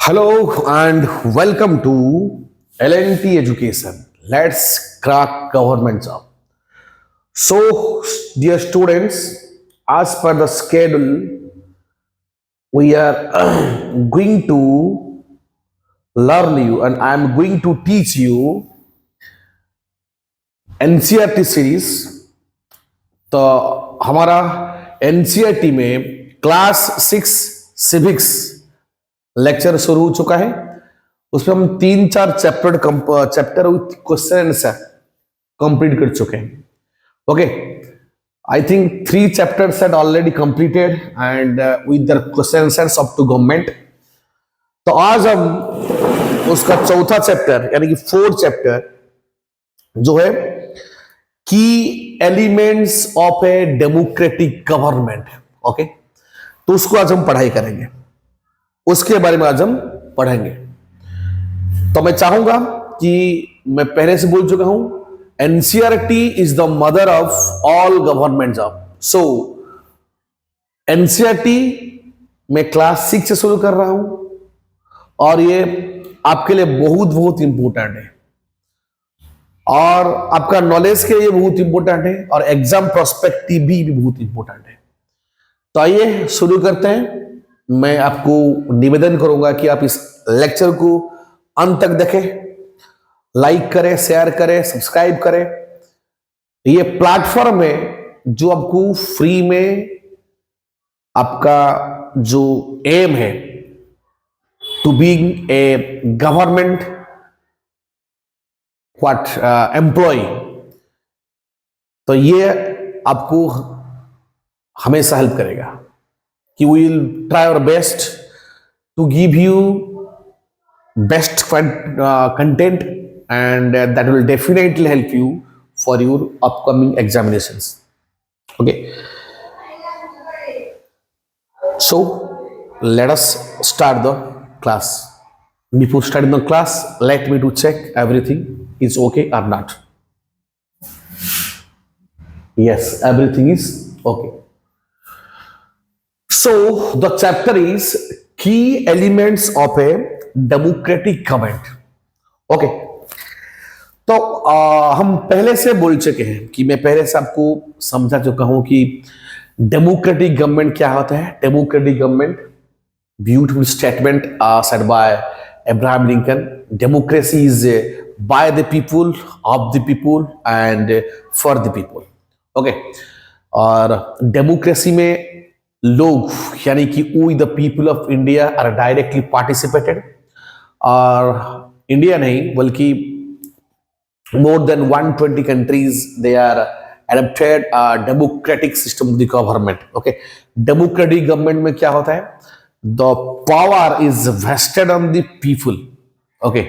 Hello and welcome to LNT Education. Let's crack government job. So, dear students, as per the schedule, we are going to learn you and I am going to teach you NCERT series. तो हमारा NCERT में class 6 civics lecture शुरू हो चुका है। उसमें हम 3-4 chapter with question answer complete कर चुके हैं। Okay, I think 3 chapters had already completed and with the question answers up to government. तो आज हम उसका चौथा चैप्टर यानी कि 4th चैप्टर जो है की elements of a democratic government, okay, तो उसको आज हम पढ़ाई करेंगे, उसके बारे में आज हम पढ़ेंगे। तो मैं चाहूंगा कि मैं पहले से बोल चुका हूं, NCERT is the mother of all government job. So NCERT मैं क्लास 6 से शुरू कर रहा हूं और ये आपके लिए बहुत बहुत इंपॉर्टेंट है और आपका नॉलेज के लिए बहुत इंपॉर्टेंट है और एग्जाम प्रोस्पेक्टिव भी बहुत इंपॉर्टेंट है। तो आइए शुरू करते हैं। मैं आपको निवेदन करूंगा कि आप इस लेक्चर को अंत तक देखें, लाइक करें, शेयर करें, सब्सक्राइब करें। ये प्लेटफॉर्म है जो आपको फ्री में आपका जो एम है to being a government employ, तो ये आपको हमेशा हेल्प करेगा कि we will try our best to give you best content and that will definitely help you for your upcoming examinations. Okay, so let us start the class. Before starting the class, let me to check everything is okay or not. Yes, everything is okay. So the chapter is key elements of a democratic government. Okay, तो हम पहले से बोल चुके हैं कि मैं पहले से आपको समझा चुका हूं कि डेमोक्रेटिक गवर्नमेंट क्या होता है। Democratic government, beautiful statement said by Abraham Lincoln, democracy is by the people, of the people and for the people. Okay, और डेमोक्रेसी में लोग यानी कि we the people of India are directly participated, और India नहीं बल्कि more than 120 countries they are adopted democratic system of the government. Okay, democratic government में क्या होता है, the power is vested on the people. Okay,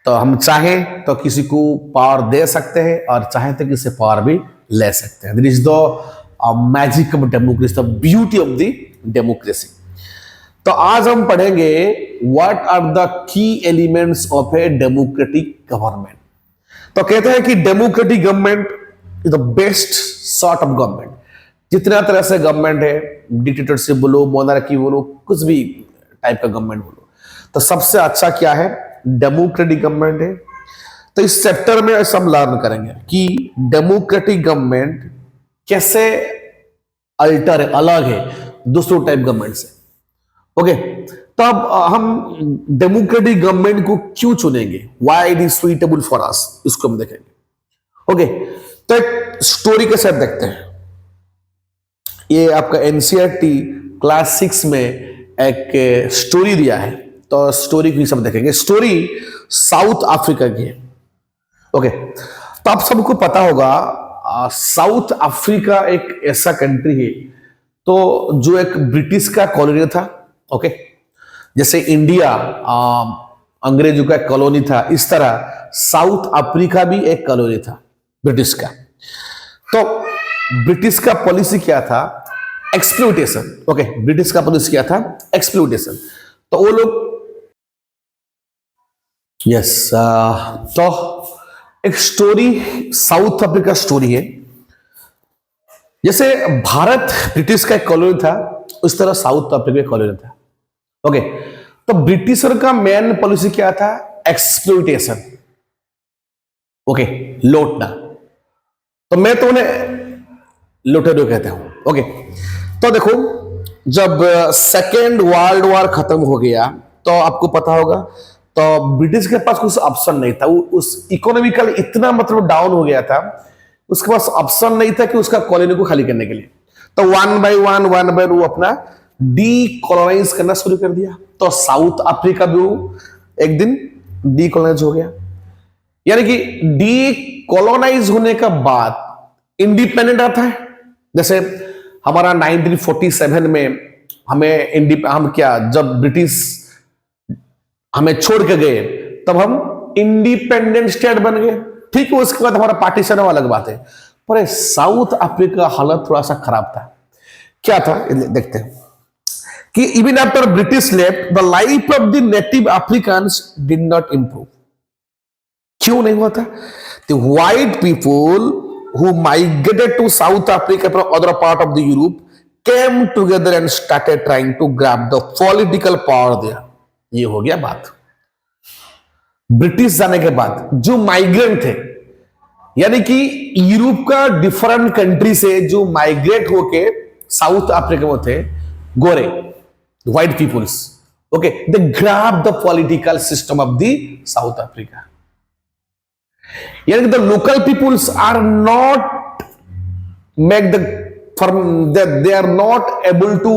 तो हम चाहें तो किसी को पावर दे सकते हैं और चाहें तो किसी पावर भी ले सकते हैं। This is the magic of democracy, the beauty of the democracy. तो आज हम पढ़ेंगे what are the key elements of a democratic government. तो कहते हैं कि democratic government is the best sort of government. जितना तरह से गवर्नमेंट है, डिक्टेटरशिप बोलो, मोनार्की बोलो, कुछ भी टाइप का गवर्नमेंट बोलो, तो सबसे अच्छा क्या है, डेमोक्रेटिक गवर्नमेंट है। तो इस चैप्टर में हम लर्न करेंगे कि डेमोक्रेटिक गवर्नमेंट कैसे अल्टर है, अलग है दूसरों टाइप गवर्नमेंट से। ओके, तब हम डेमोक्रेटिक गवर्नमेंट को क्यों चुनेंगे, why it is suitable for us, इसको हम देखेंगे। ओके, तो एक स्टोरी के साथ देखते हैं। ये आपका एनसीईआरटी क्लास 6 में एक स्टोरी दिया है, तो स्टोरी को सब देखेंगे। स्टोरी साउथ अफ्रीका की है। ओके, तो आप सबको पता होगा साउथ अफ्रीका एक ऐसा कंट्री है तो जो एक ब्रिटिश का कॉलोनी था। ओके, जैसे इंडिया अंग्रेजों का कॉलोनी था, इस तरह साउथ अफ्रीका भी एक कॉलोनी था ब्रिटिश का। तो ब्रिटिश का पॉलिसी क्या था, एक्सप्लॉयटेशन। ओके, ब्रिटिश का पॉलिसी क्या था, एक्सप्लॉयटेशन। तो वो लोग यस तो एक स्टोरी साउथ अफ्रीका स्टोरी है। जैसे भारत ब्रिटिश का एक कॉलोनी था, उस तरह साउथ अफ्रीका कॉलोनी था। ओके, तो ब्रिटिशर का मेन पॉलिसी क्या था? एक्सप्लॉइटेशन, ओके, लौटना। तो मैं तो उन्हें लुटेरो कहता हूं, ओके। तो देखो, जब सेकेंड वर्ल्ड वॉर खत्म हो गया तो आपको पता होगा, तो ब्रिटिश के पास कुछ ऑप्शन नहीं था। उस इकोनॉमिकल इतना मतलब डाउन हो गया था, उसके पास ऑप्शन नहीं था कि उसका कॉलोनी को खाली करने के लिए। तो वन बाय वन वो अपना डीकोलोनाइज करना शुरू कर दिया। तो साउथ अफ्रीका भी एक दिन डीकोलोनाइज हो गया, यानी कि डीकोलोनाइज होने का बाद इंडिपेंडेंट आता है। जैसे हमारा 1947 में हम क्या, जब ब्रिटिश हमें छोड़ के गए तब हम इंडिपेंडेंट स्टेट बन गए, ठीक है। उसके बाद हमारा पार्टीशन अलग बात है। पर साउथ अफ्रीका का हालत थोड़ा सा खराब था। क्या था देखते हैं कि even after British left the life of the native Africans did not improve. क्यों नहीं हुआ था? The white people who migrated to South Africa from other part of the Europe came together and started trying to grab the political power there। ये हो गया बात। British जाने के बाद जो माइग्रेंट थे, यानी कि यूरोप का डिफरेंट कंट्री से जो माइग्रेट होके साउथ अफ्रीका में थे, गोरे, white peoples, okay, they grab the political system of the South Africa. यानी कि the local peoples are not make the they are not able to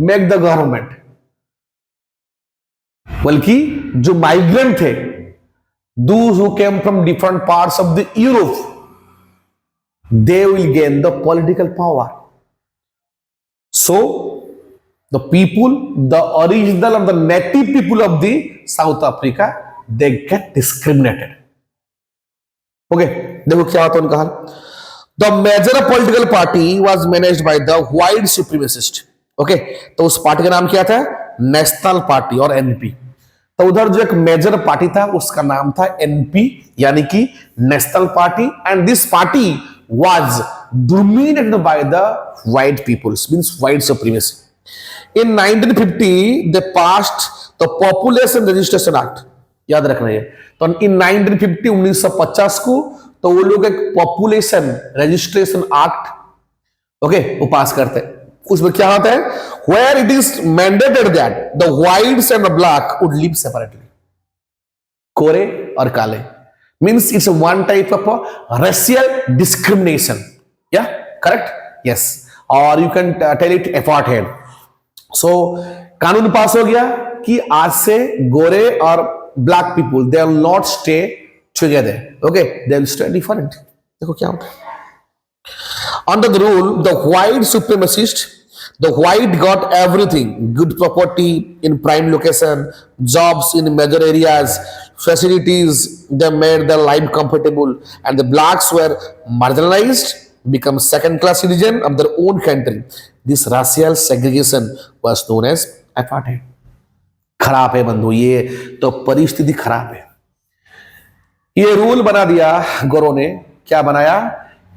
make the government, बल्कि जो माइग्रेंट थे, those who came from different parts of the Europe, they will gain the political power. So the people, the original of the native people of the South Africa, they get discriminated। Okay, देखो क्या होता है उनका हाल। The major political party was managed by the white supremacist, okay. तो उस पार्टी का नाम क्या था? नेशनल पार्टी और एनपी। तो उधर जो एक मेजर पार्टी था उसका नाम था एनपी, यानी कि national party. And this party was dominated by the white peoples, means white supremacy. In 1950 they passed the population registration act, याद रखना है। तो इन 1950 1950 को तो वो लोग एक पॉपुलेशन रजिस्ट्रेशन एक्ट, ओके, वो पास करते हैं। उसमें क्या होता है? Where it is mandated that the whites and the black would live separately, गोरे और काले, means it's one type of racial discrimination, या करेक्ट? यस, और you can tell it apartheid. So कानून पास हो गया कि आज से गोरे और black people they will not stay together, okay, they will stay different. देखो क्या होता है। Under the rule, the white supremacist, the white got everything: good property in prime location, jobs in major areas, facilities that made their life comfortable, and the blacks were marginalized, become second-class citizens of their own country. This racial segregation was known as apartheid। खराब है बंधु, ये तो परिस्थिति खराब है। ये rule बना दिया गोरों ने। क्या बनाया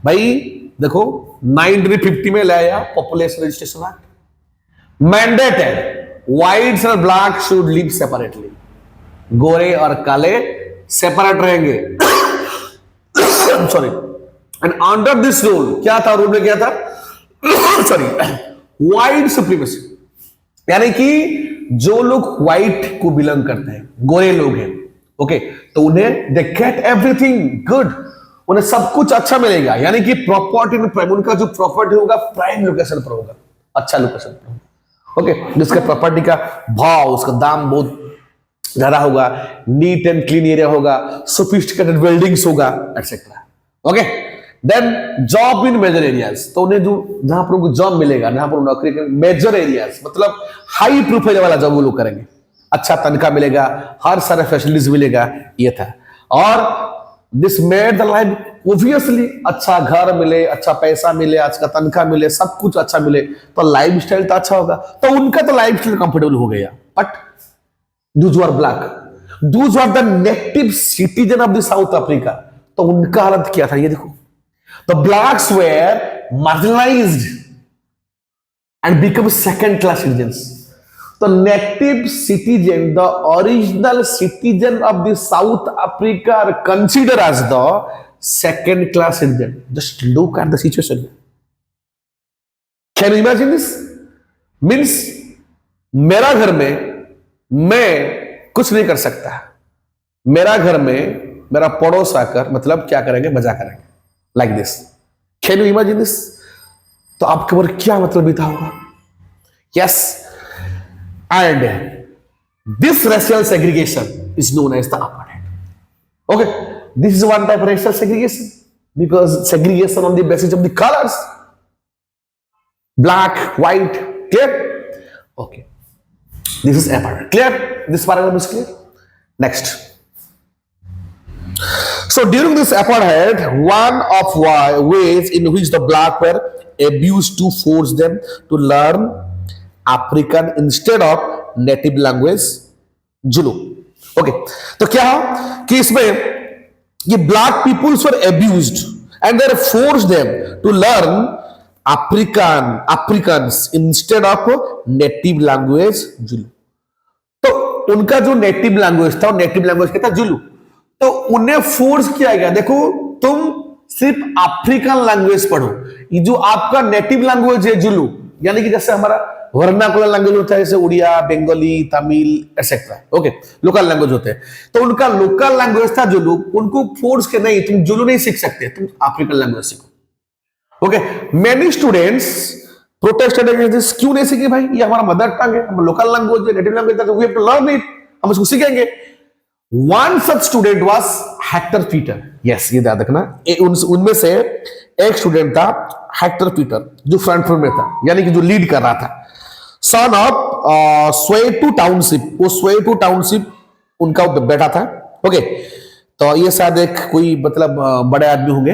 भाई? देखो 1950 में लाया पॉपुलेशन रजिस्ट्रेशन एक्ट, मैंडेट है व्हाइट्स और ब्लैक शुड लिव सेपरेटली, गोरे और काले सेपरेट रहेंगे। Sorry. And under this rule क्या था? रूल में क्या था? सॉरी, व्हाइट सुप्रीमेसी, यानी कि जो लोग व्हाइट को बिलोंग करते हैं, गोरे लोग हैं, ओके, तो उन्हें दे गेट एवरीथिंग गुड, उन्हें सब कुछ अच्छा मिलेगा। यानी कि प्रॉपर्टी में प्राइम, उनका जो प्रॉपर्टी होगा प्राइम लोकेशन पर होगा, अच्छा लोकेशन पर होगा, ओके, जिसका प्रॉपर्टी का भाव, उसका दाम बहुत ज्यादा होगा, नीट एंड क्लीन एरिया होगा, सोफिस्टिकेटेड बिल्डिंग्स होगा, etcetera, okay. Then job in major areas, तो उन्हें जो जहां पर उनको जॉब मिलेगा, जहां पर नौकरी करेंगे, मेजर एरियाज मतलब हाई प्रोफाइल वाला जॉब वो लोग करेंगे, अच्छा तनख्वाह मिलेगा, हर सारे फैसिलिटीज मिलेगा, ये था। और this made the life obviously, अच्छा घर मिले, अच्छा पैसा मिले, अच्छा तनख्वाह मिले, सब कुछ अच्छा मिले, तो लाइफ स्टाइल तो अच्छा होगा, तो उनका तो लाइफ स्टाइल कंफर्टेबल हो गया। But those are black, those are the native citizen of the South Africa, तो उनका हालत क्या था? ये देखो, the blacks were marginalized and become second class citizens. तो native citizen, the original citizen of the South Africa are consider as the second class citizen. Just look at the situation. Can you imagine this? Means मेरा घर में मैं कुछ नहीं कर सकता, मेरा घर में मेरा पड़ोस आकर मतलब क्या करेंगे, मजा करेंगे, like this. Can you imagine this? तो आपके ऊपर क्या मतलब बीता होगा? Yes, and this racial segregation is known as the apartheid. Okay, this is one type of racial segregation because segregation on the basis of the colours, black, white, clear? Okay, this is apartheid. Clear? This paragraph is clear. Next. So during this apartheid, one of ways in which the black were abused to force them to learn African instead of native language Zulu. Okay, तो क्या कि इसमें ये black peoples were abused and they forced them to learn Africans instead of native language Zulu. तो उनका जो native language था, native language क्या था? जुलू. तो उन्हें फोर्स किया गया, देखो तुम सिर्फ अफ्रीकन लैंग्वेज पढ़ो, ये जो आपका नेटिव लैंग्वेज है जुलू, यानी कि जैसे हमारा वर्नाकुलर लैंग्वेज होता है, जैसे Oriya, Bengali, Tamil etcetera. Okay, local language होते हैं. तो उनका लोकल लैंग्वेज था जुलू. उनको फोर्स के नहीं, तुम जुलू नहीं सीख सकते, तुम अफ्रीकन लैंग्वेज सीखो. Okay, many students protested against this. क्यों नहीं सीखे भाई? ये हमारा मदर टंग है, हम लोकल लैंग्वेज है, नेटिव लैंग्वेज है, we have to learn it, हम इसको सीखेंगे. One such student was Hector Peter. Yes, ये याद रखना. उनमें से एक स्टूडेंट था हेक्टर पीटर, जो फ्रंट में था, यानी कि जो लीड कर रहा था. Son of Soweto township. वो स्वेटू टाउनशिप उनका बेटा था. ओके, तो ये शायद एक कोई मतलब बड़े आदमी होंगे,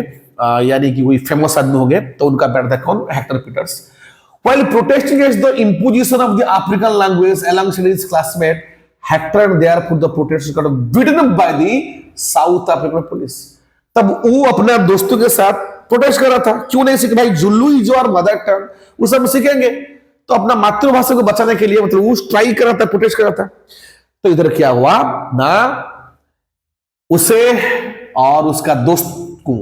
यानी कि कोई फेमस आदमी होंगे, तो उनका बेटा था कौन? Hector Peters. While protesting against the imposition of the African language alongside his classmate, Hector and therefore the protesters got beaten up by the South African police. तब वो अपने दोस्तों के साथ प्रोटेस्ट कर रहा था. क्यों नहीं सीखे भाई? जुलू ही जो और मदर टंग, वो सब सीखेंगे. तो अपना मातृभाषा को बचाने के लिए मतलब वो स्ट्राइक कर रहा था, प्रोटेस्ट कर रहा था. तो इधर क्या हुआ ना, उसे और उसका दोस्त को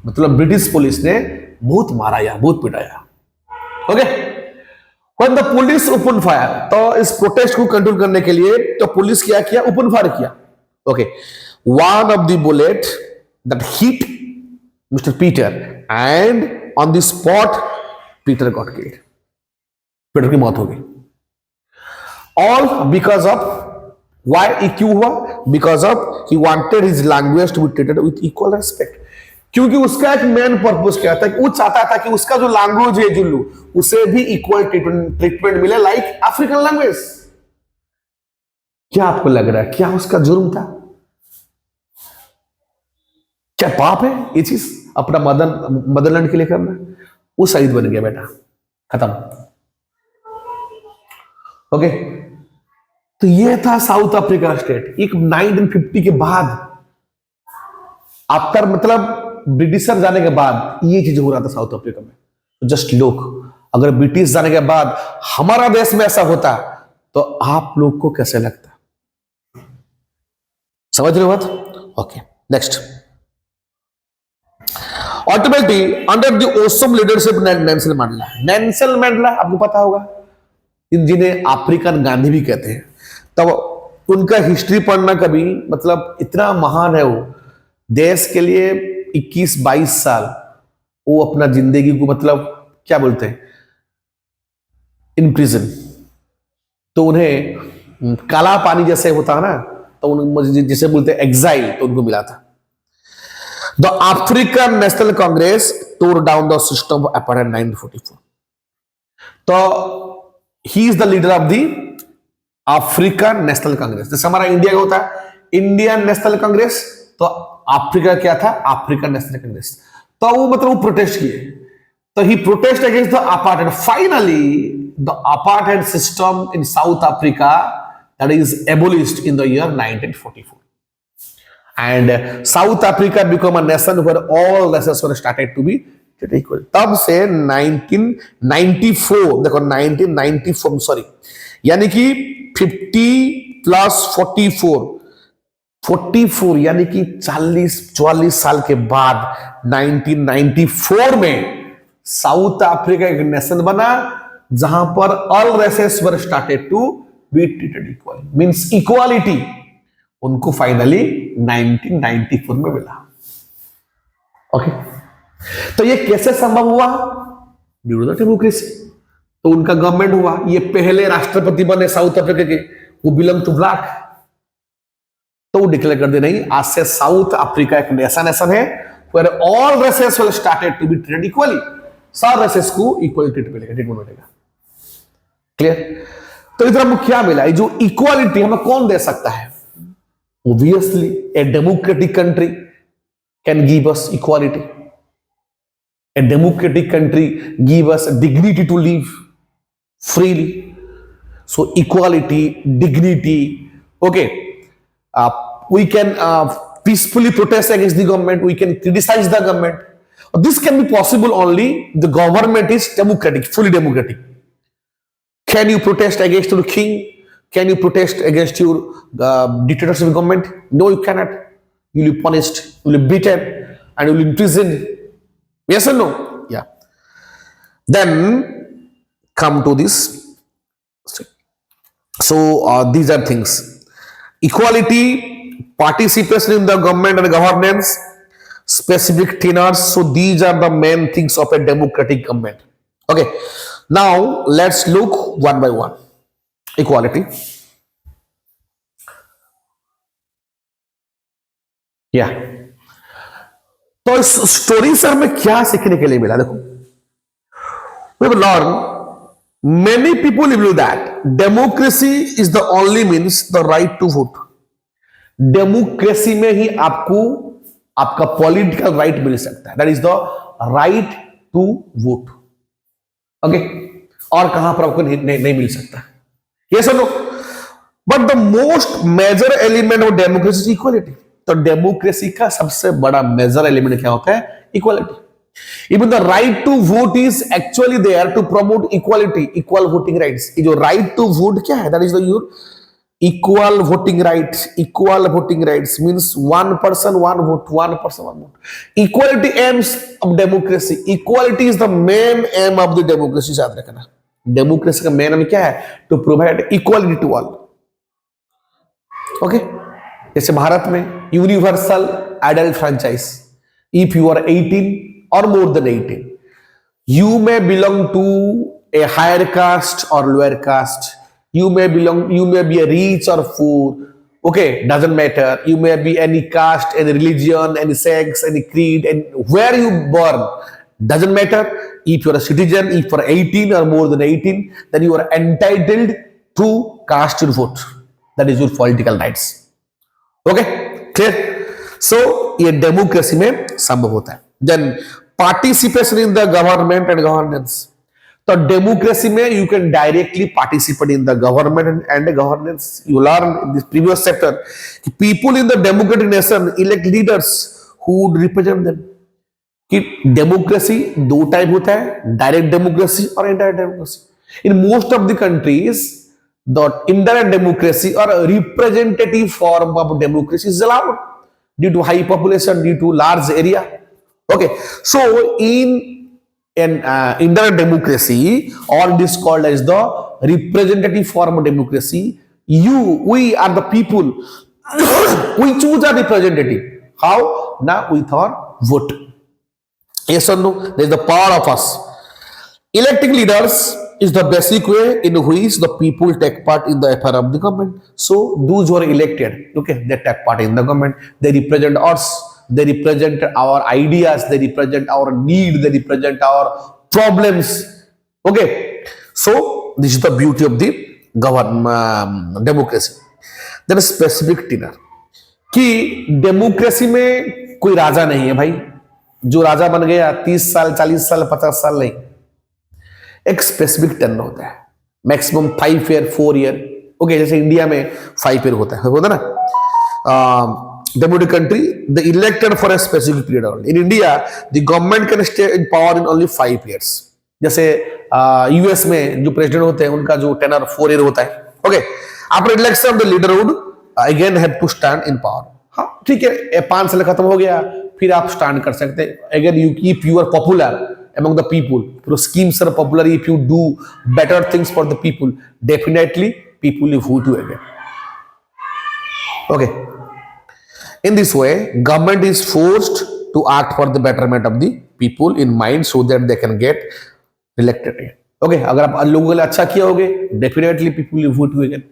मतलब ब्रिटिश पुलिस ने बहुत मारा, बहुत पिटाया. Okay, When the police opened fire, तो इस प्रोटेस्ट को कंट्रोल करने के लिए तो पुलिस क्या किया? ओपन फायर किया. Okay, one of the bullet that hit mister Peter and on the spot Peter got killed. Peter की मौत हो गई. All because of why? क्यों हुआ? Because of he wanted his language to be treated with equal respect. क्योंकि उसका एक main purpose क्या था? वो चाहता था कि उसका जो लैंग्वेज है जुलू, उसे भी इक्वल ट्रीटमेंट मिले लाइक अफ्रीकन लैंग्वेज. क्या आपको लग रहा है क्या उसका जुर्म था? क्या पाप है ये चीज अपना मदरलैंड के लिए करना? वो शहीद बन गया बेटा, खत्म. ओके, तो ये था साउथ अफ्रीका स्टेट. एक 1950 के बाद, आफ्टर मतलब ब्रिटिशर जाने के बाद ये चीज हो रहा था साउथ अफ्रीका में. तो जस्ट लुक, अगर ब्रिटिश जाने के बाद हमारा देश में ऐसा होता तो आप लोग को कैसे लगता? समझ रहे हो बात? Okay, next. Ultimately, under the awesome leadership Nelson Mandela. Nelson Mandela आपको पता होगा, जिन्हें अफ्रीकन गांधी भी कहते हैं. तब उनका हिस्ट्री पढ़ना कभी मतलब इतना महान है. वो देश के लिए 21-22 साल वो अपना जिंदगी को मतलब क्या बोलते हैं, इन प्रिजन. तो उन्हें काला पानी जैसे होता है ना, तो जिसे बोलते हैं एग्जाइल, तो उनको मिला था. The African National Congress tore down the system of apartheid 1944. तो he is the leader of the African National Congress. जैसे हमारा इंडिया का होता है इंडियन नेशनल कांग्रेस, तो अफ्रीका क्या था? African National Congress. तो वो मतलब वो प्रोटेस्ट किए. तो he protest against the apartheid. Finally the apartheid system in South Africa that is abolished in the year 1944. And South Africa become a nation where all races were started to be equal. तब से 1994 देखो 1994 sorry, यानी कि 50 + 44 यानी कि 40-44 साल के बाद 1994 में साउथ अफ्रीका एक नेशन बना जहां पर all races were started to be treated equal, means equality उनको फाइनली 1994 में मिला। ओके, तो ये कैसे संभव हुआ? Due to the democracy. तो उनका गवर्नमेंट हुआ, ये पहले राष्ट्रपति बने साउथ अफ्रीका के, वो बिलोंग टू ब्लैक, तो वो डिक्लेयर कर दे नहीं, आज से साउथ अफ्रीका एक ऐसा नेशन है where all races will started to be treated equally, सब रेसेस को इक्वल ट्रीटमेंट मिलेगा। क्लियर? तो इधर हमको क्या मिला? जो इक्वालिटी हमें कौन दे सकता है? Obviously a democratic country can give us equality. A democratic country give us dignity to live freely. So equality, dignity. Okay, we can peacefully protest against the government. We can criticize the government. This can be possible only the government is democratic, fully democratic. Can you protest against your king? Can you protest against your dictatorship government? No, you cannot. You will be punished. You will be beaten, and you will be imprisoned. Yes or no? Yeah. Then come to this. So these are things: equality, participation in the government and governance, specific tenors. So these are the main things of a democratic government. Okay. Now let's look one by one. Equality. Yeah. तो इस story से हमें क्या सीखने के लिए मिला? देखो, we will learn many people believe that democracy is the only means the right to vote. Democracy में ही आपको आपका पॉलिटिकल राइट मिल सकता है, that is the right to vote. Okay, और कहां पर आपको नहीं मिल सकता? यस और no? But the most major element of democracy is equality. तो डेमोक्रेसी का सबसे बड़ा मेजर एलिमेंट क्या होता है? Equality. Even the right to vote is actually there to promote equality, equal voting rights. ये जो राइट टू वोट क्या है? That is the your equal voting rights. Equal voting rights means one person one vote, one person one vote. Equality aims of democracy. Equality is the main aim of the democracy. याद रखना, democracy का main aim क्या है? To provide equality to all. Okay, जैसे भारत में universal adult franchise, if you are 18 और more than 18, you may belong to a higher caste or lower caste. You may be a rich or poor. Okay, doesn't matter. You may be any caste, any religion, any sex, any creed, and where you born doesn't matter. If you are a citizen, if you are 18 or more than 18, then you are entitled to cast your vote. That is your political rights. Okay, clear? So ये democracy में संभव होता है। Then participation in the government and governance. तो democracy में you can directly participate in the government and governance. You learn in this previous chapter कि people in the democratic nation elect leaders who would represent them. कि democracy दो type होता है, direct democracy और indirect democracy. In most of the countries the indirect democracy or a representative form of democracy is allowed due to high population, due to large area. Okay, so in an indirect democracy, or it is called as the representative form of democracy, we are the people we choose a representative. How? Now with our vote. Yes or no? There is the power of us. Electing leaders is the basic way in which the people take part in the affair of the government. So those who are elected, okay, they take part in the government. They represent us. They represent our ideas. They represent our need. They represent our problems. Okay. So this is the beauty of the democracy. Then a specific tenor. कि democracy में कोई राजा नहीं है भाई, जो राजा बन गया 30 साल 40 साल 50 साल नहीं। एक स्पेसिफिक टर्न होता है, मैक्सिमम 5 ईयर 4 ईयर। ओके, जैसे इंडिया में 5 ईयर होता है ना। Democratic country the elected for a specific period only. In India the government can stay in power in only 5 years. जैसे यूएस में जो प्रेसिडेंट होते हैं उनका जो टेनर 4 ईयर होता है। Okay, after election of the leader would again have to stand in power. हाँ ठीक है, 5 साल खत्म हो गया, फिर आप स्टैंड कर सकते हैं। Again you keep you are popular among the people, your schemes are popular, if you do better things for the people, definitely people will vote you again. Okay, in this way government is forced to act for the betterment of the people in mind so that they can get elected again. Okay, अगर आप लोगों के लिए अच्छा किया होगे, definitely people will vote you again.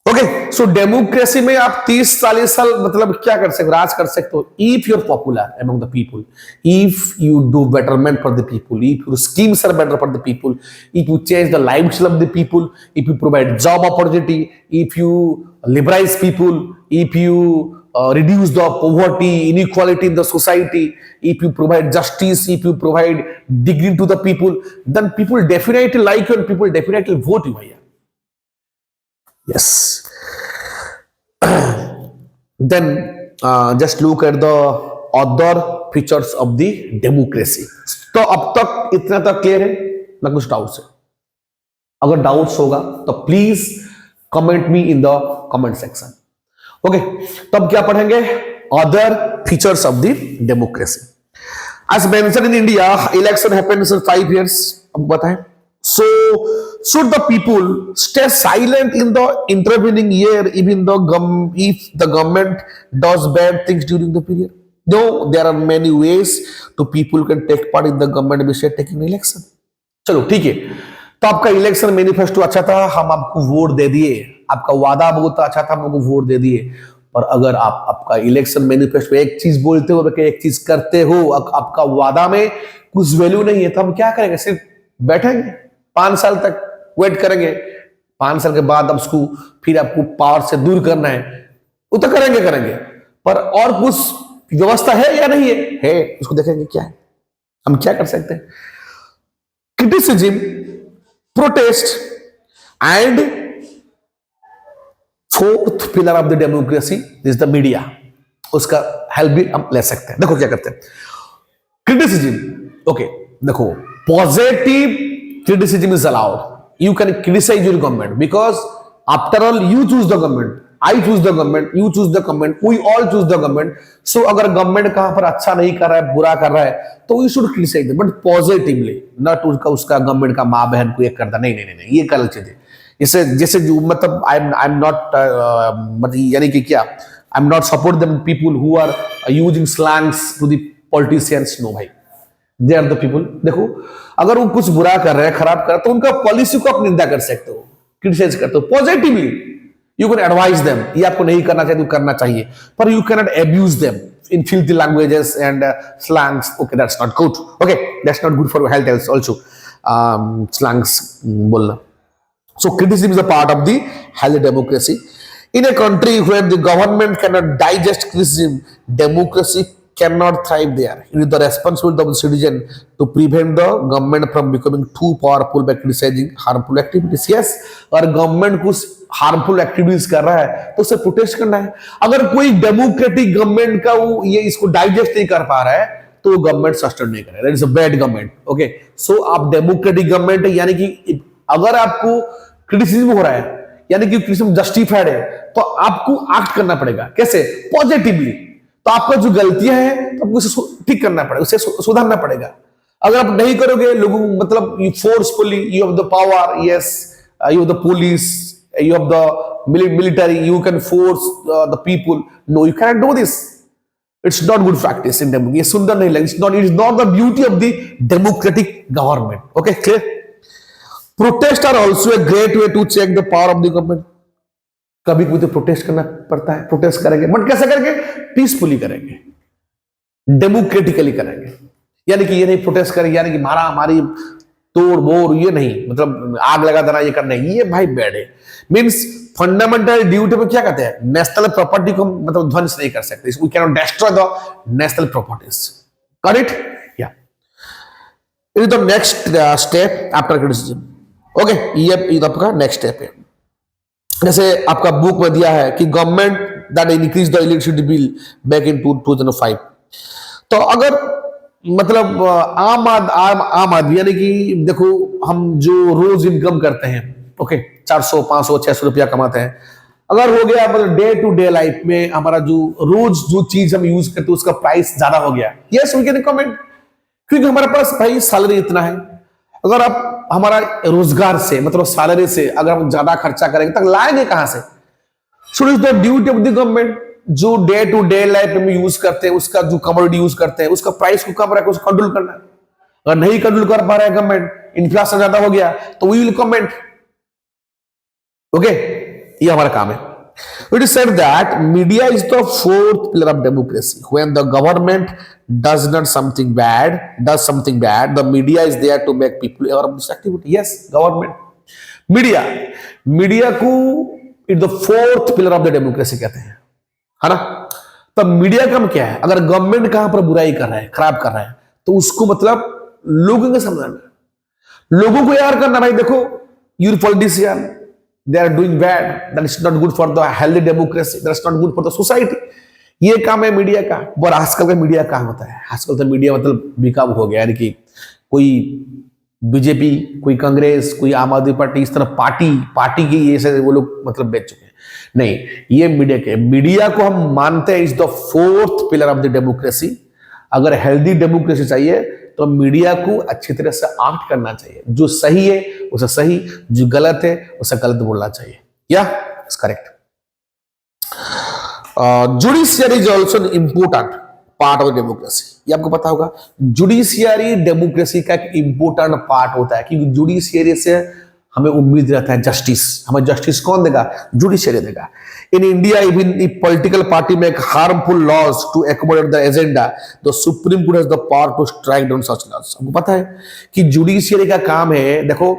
Okay, so democracy में आप 30-40 साल मतलब क्या कर सकते हो, राज कर सकते हो। If you are popular among the people, if you do betterment for the people, if your schemes are better for the people, if you change the lifestyle of the people, if you provide job opportunity, if you liberalize people, if you reduce the poverty, inequality in the society, if you provide justice, if you provide dignity to the people, then people definitely like you and people definitely vote you. Yes. Then just look at the other features of the democracy. तो अब तक इतना तक clear है ना, कुछ doubts है? अगर डाउट्स होगा तो please comment me in the comment section. Okay, तो अब क्या पढ़ेंगे? Other features of the democracy. As mention in India election happens in 5 years। अब बताएं, so should the people stay silent in the intervening year even if the government does bad things during the period? No, there are many ways to people can take part in the government besides taking election. चलो ठीक है, तो आपका election manifesto अच्छा था, हम आपको vote दे दिए, आपका वादा बहुत अच्छा था, हम आपको वोट दे दिए। पर अगर आप आपका इलेक्शन मैनिफेस्टो एक चीज बोलते हो, एक चीज करते हो, आपका वादा में कुछ वैल्यू नहीं है, तो हम क्या करेंगे? सिर्फ बैठेंगे, 5 साल तक वेट करेंगे, 5 साल के बाद उसको फिर आपको पावर से दूर करना है, वो तो करेंगे, पर और कुछ व्यवस्था है या नहीं है उसको देखेंगे क्या है, हम क्या कर सकते हैं? Criticism, protest and fourth pillar of the democracy is the media. उसका हेल्प भी हम ले सकते हैं। देखो क्या करते हैं, क्रिटिसिज्म। ओके देखो, positive criticism is allowed. You can criticize your government because after all you choose the government, I choose the government, you choose the government, we all choose the government. So अगर government कहां पर अच्छा नहीं कर रहा है, बुरा कर रहा है, तो we should criticize them, but positively, not उसका गवर्नमेंट का माँ बहन को एक करता, नहीं, ये गलत चीज है। इससे जैसे जो मतलब आई एम नॉट मतलब यानी कि क्या, I am not support them people who are using slangs to the politicians. No भाई, दे आर द पीपल। देखो अगर वो कुछ बुरा कर रहे हैं, खराब कर रहे हैं, तो उनका पॉलिसी को आप निंदा कर सकते हो, क्रिटिसाइज करते हो positively. You can advise them, ये आपको नहीं करना चाहिए तो करना चाहिए, पर you can not abuse them in filthy languages and slangs. Okay, that's not good. Okay, that's not good for health also, slangs बोलना। So criticism is a part of the healthy democracy. In a country where the government can not digest criticism, democracy cannot thrive there. It is the responsibility of the citizen to prevent the government from becoming too powerful by criticizing harmful activities. Yes, अगर government कुछ harmful activities कर रहा है तो उसे protest करना है। अगर कोई डेमोक्रेटिक गवर्नमेंट का वो ये इसको डाइजेस्ट नहीं कर पा रहा है तो गवर्नमेंट सस्टेन नहीं करेगा, that is a bad government. Okay, so आप डेमोक्रेटिक गवर्नमेंट है, यानी कि अगर आपको क्रिटिसिज्म हो रहा है यानी कि क्रिटिसिज्म जस्टिफाइड है, तो आपको एक्ट करना पड़ेगा। कैसे? पॉजिटिवली। तो आपका जो गलतियां हैं तो आपको उसे ठीक करना पड़ेगा, उसे सुधारना पड़ेगा। अगर आप नहीं करोगे, लोगों मतलब you forcefully, you have the power, yes you have the police, you have the military, you can force the people. No, you can do this, it's not good practice in democracy. ये सुंदर नहीं लगेगा, it is not the beauty of the democratic government. Okay, clear? Protest are also a great way to check the power of the government. कभी कोई तो protest करना पड़ता है, प्रोटेस्ट करेंगे, बट कैसे करेंगे? पीसफुली करेंगे, डेमोक्रेटिकली करेंगे। यानी कि ये नहीं प्रोटेस्ट करेंगे यानी कि मारा मारी तोड़ मोड़, ये नहीं, मतलब आग लगा देना, ये करना, ये भाई बैड है। मींस फंडामेंटल ड्यूटी में क्या कहते हैं? नेशनल प्रॉपर्टी को मतलब ध्वंस नहीं कर सकते, we can not destroy the national properties. Correct? या it is the next step after criticism. Okay, ये आपका नेक्स्ट स्टेप है। जैसे आपका बुक में दिया है कि government that increase the electricity bill back in 2005। तो अगर मतलब आम आदमी यानी कि देखो हम जो रोज इनकम करते हैं ओके, 400 500 600 रुपया कमाते हैं। अगर हो गया मतलब डे टू डे लाइफ में हमारा जो रोज जो चीज हम यूज करते हैं उसका प्राइस ज्यादा हो गया, यस वी कैन कमेंट, क्योंकि हमारे पास भाई सैलरी इतना है। अगर आप हमारा रोजगार से मतलब सैलरी से अगर हम ज्यादा खर्चा करेंगे तो लाएंगे कहां से? So is the duty of the government, जो डे टू डे लाइफ में यूज करते हैं उसका जो कमोडिटी यूज करते हैं उसका प्राइस को कम रखकर उसको कंट्रोल करना है। अगर नहीं कंट्रोल कर पा रहा है गवर्नमेंट, इन्फ्लेशन ज्यादा हो गया तो वी विल कमेंट। ओके, ये हमारा काम है। It is said that media is the fourth pillar of democracy. When the government does something bad, the media is there to make people aware of this activity. Yes, government, media को it the fourth pillar of the democracy कहते हैं, है ना? तो media का क्या है? अगर गवर्नमेंट कहां पर बुराई कर रहा है, खराब कर रहा है, तो उसको मतलब लोगों को समझाना, लोगों को यार करना, भाई देखो your politician they are doing bad, that is not good for the healthy democracy, that is not good for the society. ये काम है मीडिया का। और आजकल का मीडिया कहाँ होता है? आजकल तो मीडिया मतलब बिकाऊ हो गया, यानी कि कोई बीजेपी, कोई कांग्रेस, कोई आम आदमी पार्टी, इस तरह पार्टी की ये से वो लोग मतलब बेच चुके हैं। नहीं, ये मीडिया को हम मानते हैं is the fourth pillar of the democracy. अगर हेल्दी डेमोक्रेसी चाहिए तो मीडिया को अच्छी तरह से एक्ट करना चाहिए, जो सही है उसे सही, जो गलत है उसे गलत बोलना चाहिए। या it's correct. Judiciary is also an important part of democracy. ये आपको पता होगा, जुडिशियरी डेमोक्रेसी का एक इंपोर्टेंट पार्ट होता है, क्योंकि जुडिशियरी से हमें उम्मीद रहता है जस्टिस। हमें जस्टिस कौन देगा? जुडिशियरी देगा। In India even if political party make harmful laws to accommodate the agenda, the supreme court has the power to strike down such laws. आपको पता है कि जुडिशियरी का काम है, देखो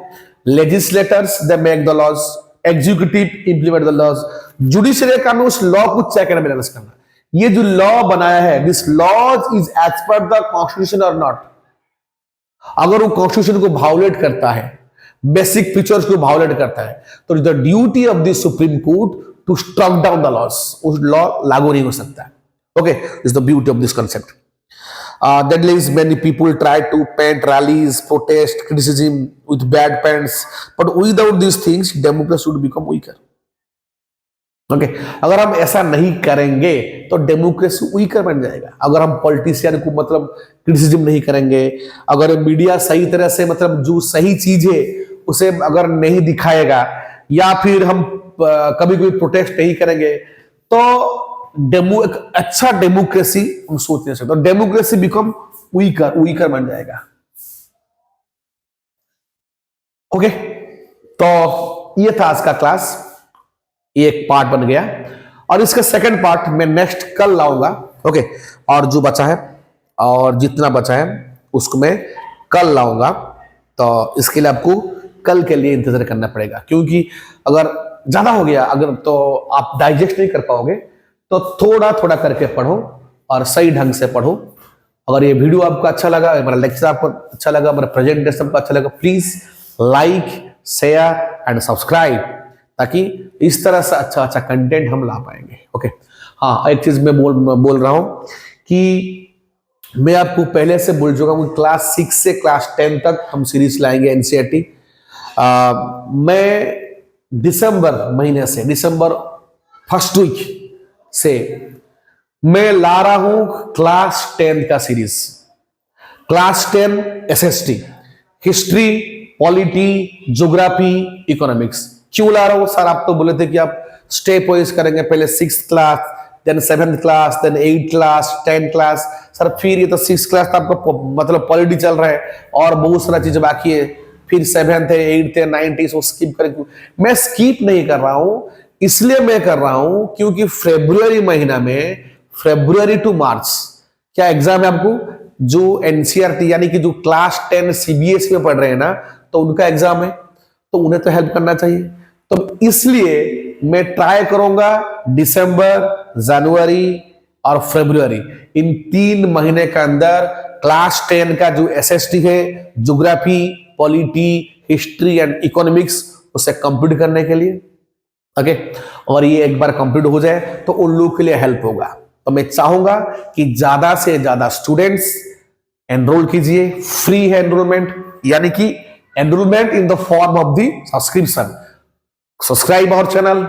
legislators they make the laws, executive implement the laws. Judiciary का काम है उस लॉ को चेक एंड बैलेंस करना। ये जो लॉ बनाया है, this laws is as per the constitution और नॉट। अगर वो कॉन्स्टिट्यूशन को वायोलेट करता है, बेसिक फीचर्स को वायोलेट करता है, तो the duty of the supreme court to struck down the laws. उस लॉ लागू नहीं हो सकता। Okay, is the beauty of this concept. That is, many people try to paint rallies, protest, criticism with bad paints, but without these things, democracy would become weaker. Okay, अगर हम ऐसा नहीं करेंगे तो डेमोक्रेसी वीकर बन जाएगा। अगर हम पॉलिटिशियन को मतलब क्रिटिसिज्म नहीं करेंगे, अगर मीडिया सही तरह से मतलब जो सही चीज है उसे अगर नहीं दिखाएगा, या फिर हम कभी कोई प्रोटेस्ट नहीं करेंगे, तो एक अच्छा डेमोक्रेसी हम सोच नहीं सकते। डेमोक्रेसी बिकम वीकर बन जाएगा। ओके, तो ये था आज का क्लास, एक पार्ट बन गया, और इसका सेकंड पार्ट मैं नेक्स्ट कल लाऊंगा। ओके, और जो बचा है और जितना बचा है उसको मैं कल लाऊंगा। तो इसके लिए आपको कल के लिए इंतजार करना पड़ेगा, क्योंकि अगर ज्यादा हो गया अगर तो आप डाइजेस्ट नहीं कर पाओगे, तो थोड़ा थोड़ा करके पढ़ो और सही ढंग से पढ़ो। अगर ये वीडियो आपको अच्छा लगा, मेरा लेक्चर आपको अच्छा लगा, मेरा प्रेजेंटेशन आपको अच्छा लगा, please like, share and subscribe, ताकि इस तरह से अच्छा अच्छा कंटेंट हम ला पाएंगे। ओके, हाँ, एक चीज मैं बोल रहा हूं कि मैं आपको पहले से बोल चुका हूं, क्लास 6 से क्लास 10 तक हम सीरीज लाएंगे एनसीईआरटी। मैं दिसंबर महीने से, दिसंबर फर्स्ट वीक से मैं ला रहा हूं क्लास 10 का series. Class 10 SST, history, polity, geography, economics. क्यों ला रहा हूं सर? आप तो बोले थे कि आप स्टेप वाइज करेंगे, पहले 6th class, then 7th class, then 8th class, 10th class. Sir फिर ये तो 6th क्लास तो आपका मतलब पॉलिटी चल रहा है और बहुत सारा चीज बाकी है, फिर 7th है, 8th है, 9th है, स्किप करें। मैं स्किप नहीं कर रहा हूं, इसलिए मैं कर रहा हूं क्योंकि फरवरी महीना में, फरवरी टू मार्च क्या एग्जाम है आपको? जो एनसीईआरटी यानी कि जो क्लास 10 सीबीएसई में पढ़ रहे हैं ना, तो उनका एग्जाम है, तो उन्हें तो हेल्प करना चाहिए। तो इसलिए मैं ट्राई करूंगा दिसंबर, जनवरी और फरवरी, इन 3 महीने के अंदर क्लास 10 का जो एसएसटी है, geography, polity, history and economics, उसे कंप्लीट करने के लिए। ओके, और ये एक बार कंप्लीट हो जाए तो उन लोगों के लिए हेल्प होगा। तो मैं चाहूंगा कि ज्यादा से ज्यादा स्टूडेंट्स एनरोल कीजिए। फ्री है एनरोलमेंट, यानी कि enrolment in the form of the subscription. subscribe our channel.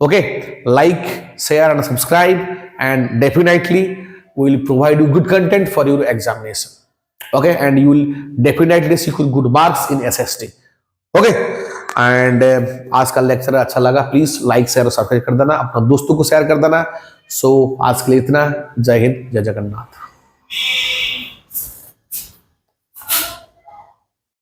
Okay, like, share and subscribe, and definitely we will provide you good content for your examination. Okay, and you will definitely secure good marks in SST. Okay, and आज का lecture अच्छा लगा, please like share और subscribe कर देना, अपना दोस्तों को शेयर कर देना. सो आज के लिए इतना. जय हिंद, जय जगन्नाथ.